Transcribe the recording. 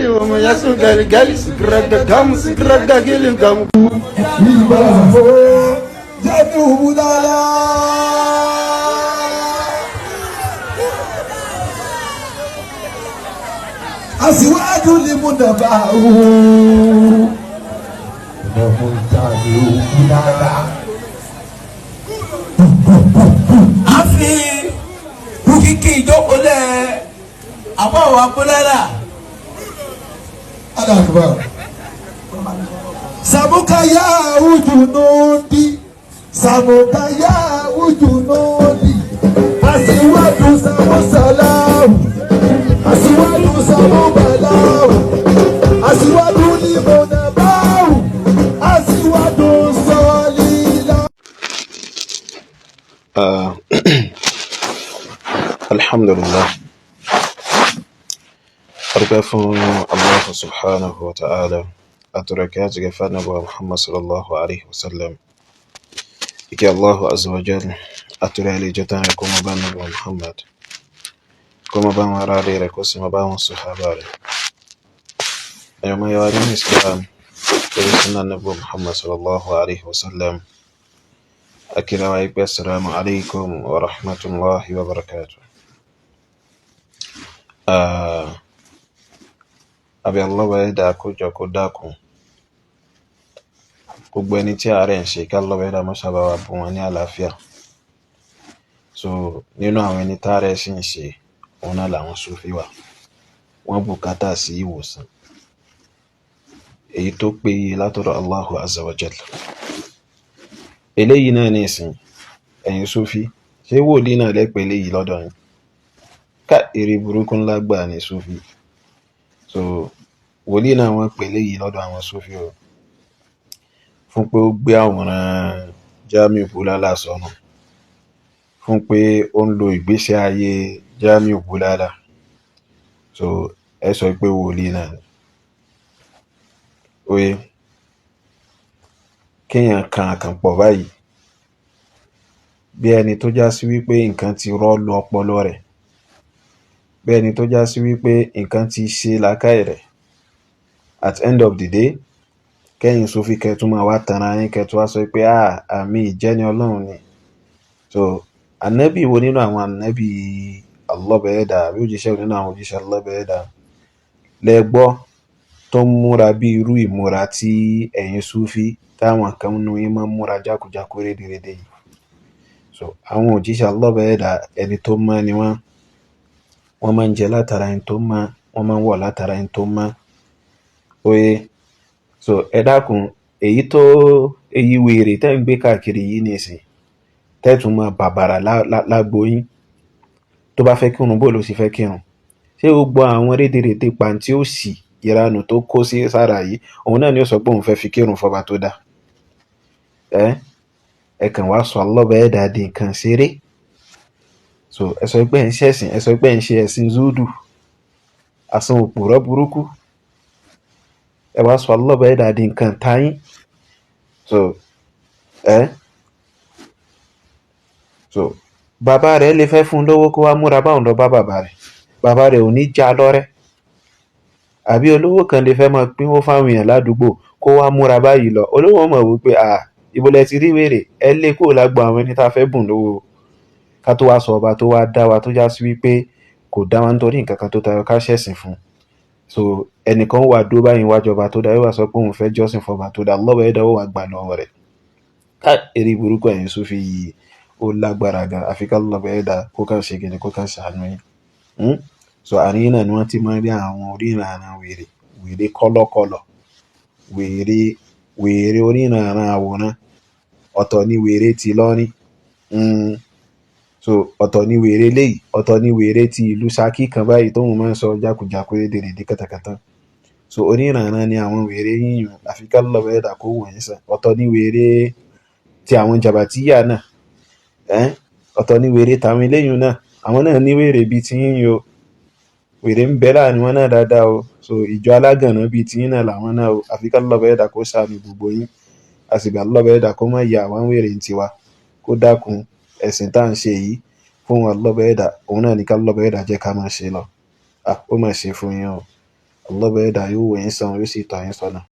وما يسوق الجالس سكرك كم سكرك كيلم كم أسواد لمنبع àfi bukiki ìjókòó lẹ àbọ̀wọ̀ abúlẹ́là. Alakbar. Samuka ya ujunudi, samuka ya ujunudi, asiwaju samu salamu, asiwaju samu balawu, asiwaju limunabawu, asiwaju solila. Alhamdulillah. Argafun Allah subhanahu wa ta'ala. Aturakat gafana wa Muhammad sallallahu alayhi wa sallam. Iki Allah azza wa jal. Aturali jatana kuma ban wa Muhammad. Kuma ban wa rarira kusima ban wa sahabari. Ayoma yawarin Islam. Kuri sunan Nabi Muhammad sallallahu alayhi wa sallam. Akira wa ikbi assalamu alaikum wa rahmatullahi wa barakatuh. Àbí Allah bá ẹ̀dá kójọ kó dákun gbogbo ẹni tí àárẹ̀ ń ṣe ká Allah bá ẹ̀dá mọ́ṣábà wà bùn wọn ní àlàáfíà. So nínú àwọn ẹni tààrẹ̀ sì ń ṣe òun náà làwọn Sufi wà, wọ́n bùkátà sí ìwòsàn èyí tó péye látọ̀dọ̀ Allahu azza wa jalla. Eléyìí náà ní ìsìn ẹ̀yin Sufi ṣé wòlíì náà lẹ́pẹ̀ eléyìí lọ́dọ̀ yín? Ká èrè burúkú ńlá gbà ní Sufi. So wòlíì náà wọ́n pè léyìí lọ́dọ̀ àwọn Sufi o fún pé ó gbé àwòrán Jamiu Bulala sọ́nà, fún pé ó ń lo ìgbésí ayé Jamiu Bulala. So ẹ sọ pé wòlíì náà ni. Oye kéèyàn kan àkànpọ̀ báyìí bí ẹni tó já sí wípé nǹkan ti rọ́ lu ọpọlọ rẹ̀, bí ẹni tó já sí wípé nǹkan ti ṣe làákàyè rẹ̀. At end of the day kẹ́yìn Sufi kẹtù máa wá tanra yín kẹtù wá sọ pé àmì ìjẹ́ni Ọlọ́run ni. So ànábì wo nínú àwọn ànábì Allah bá ẹ̀dá àbí òjíṣẹ́ nínú àwọn òjíṣẹ́ Allah bá ẹ̀dá lẹ́gbọ́ tó ń múra bí irú ìmúra tí ẹ̀yin Sufi táwọn kan nínú yín máa ń múra jákujàku rédèrèdè yìí? So àwọn òjíṣẹ́ Allah bá ẹ̀dá ẹni tó mọ́ ni wọ́n máa ń jẹ látara ẹni tó mọ́, wọ́n máa ń wọ̀ látara ẹni tó mọ́. Oye so ẹ dákun èyí wèrè tẹ́ ń gbé káàkiri yìí nìsín tẹ́tùn máa bàbàrà lágbo yín tó bá fẹ́ kírun bó ló sì fẹ́ kírun. Ṣé gbogbo àwọn rédèrèdè pàǹtí ó sì ìranù tó kó sí sára yìí òun náà ni ó sọ pé òun fẹ́ fi kírun fọba tó dá? Ẹ kàn wá sọ Allah bá ẹ̀dá di nǹkan ṣeré. So ẹ sọ pé ẹ ń ṣẹ̀sìn, ẹ sọ pé ẹ ń ṣe ẹ̀sìn zúdù àsan òpùrọ́ burúkú. Ẹ wá sọ Allah bá ẹ̀dá di nǹkan táyín. So bàbá rẹ̀ lè fẹ́ fún lówó kó wá múra báwọn lọ bá bàbá rẹ̀ ò ní já lọ́rẹ́. Àbí olówó kan lè fẹ́ máa pínwó fáwọn èèyàn ládùúgbò kó wá múra báyìí lọ. Olówó mọ̀ wípé ibo lẹ ti rí wèrè, ẹ lé kó lágbo àwọn ẹni tá a fẹ́ bùn lówó. Ká tó wá sọ ọba tó wá dá wa tó já sí wípé kò dá wa nítorí nǹkan kan tó tayọ ká ṣẹ̀sìn fún. So ẹnìkan wà dúró báyìí wájú ọba tó dá yóò wá sọ pé òun fẹ́ jọ́sìn fọba tó dá, Allah bá ẹ̀dá ó wà gbà lọ́wọ́ rẹ̀. Ká èrè burúkú ẹ̀yin Sufi yìí ó lágbára gan, àfi ká Allah bá ẹ̀dá kó kàn ṣe gidi kó kàn ṣàánú yín. So àríyìn náà ni wọ́n ti máa ń rí àwọn oríranran wèrè kọ́lọ́kọ́lọ̀, wèrè oríranran àwòrán. Ọ̀tọ̀ ni wèrè ti lọ́ní. So ọ̀tọ̀ ni wèrè léyìí, ọ̀tọ̀ ni wèrè ti ìlú Ṣakí kan báyìí tóun máa ń sọ jákujàku rédèrèdè kàtàkàtà. So oníranran ni àwọn wèrè yíyùn, àfi ká Allah bá ẹ̀dá kó wọ̀nyí sàn. Ọ̀tọ̀ ni wèrè ti àwọn jàbàtíyà náà, ọ̀tọ̀ ni wèrè tàwọn eléyìn náà, àwọn náà ní wèrè bíi ti yín o. Wèrè ń bẹ láàrin wọn náà dáadáa o. So ìjọ alágànná bíi ti yín náà làwọn náà o. Àfi ká Allah bá ẹ̀dá kó ṣàánú gbogbo yín, àsìgbà Allah bá ẹ̀dá kó má ya àwọn wèrè ń tiwa, kó dákun ẹ̀sìn tá à ń ṣe yìí fún Allah bá ẹ̀dá òun náà ní ká Allah bá ẹ̀dá jẹ́ ká máa ṣe lọ. Ó máa ṣe fún yín o. Allah bẹ́ẹ̀ dà yóò wò yín sàn yóò sì tọ́ yín sọ́nà.